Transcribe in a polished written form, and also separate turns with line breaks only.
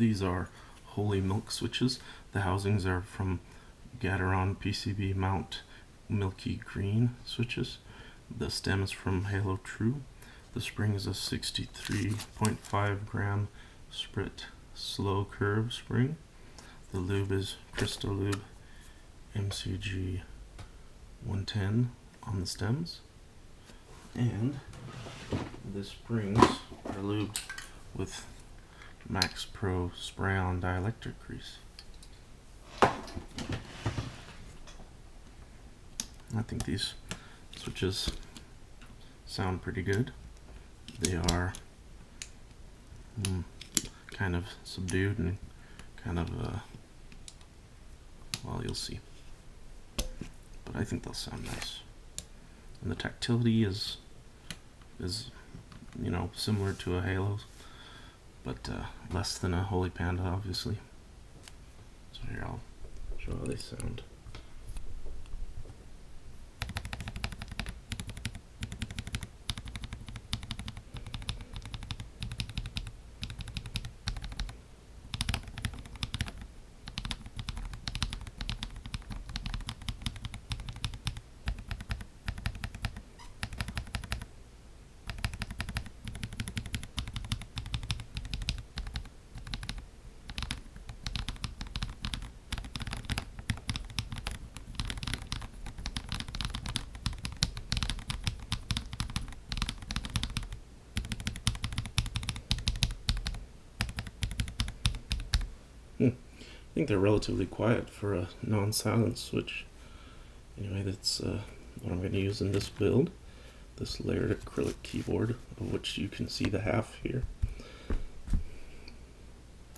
These are Holy Milk switches. The housings are from Gateron PCB mount milky green switches. The stem is from Halo True. The spring is a 63.5 gram Sprit slow curve spring. The lube is Christo-Lube MCG 110 on the stems. And the springs are lubed with MaxPro spray-on dielectric grease. I think these switches sound pretty good. They are kind of subdued and kind of well, you'll see, but I think they'll sound nice. And the tactility is you know, similar to a Halo, but less than a Holy Panda, obviously. So here, I'll show how they sound. I think they're relatively quiet for a non-silent switch. Anyway, that's what I'm going to use in this build. This layered acrylic keyboard, of which you can see the half here.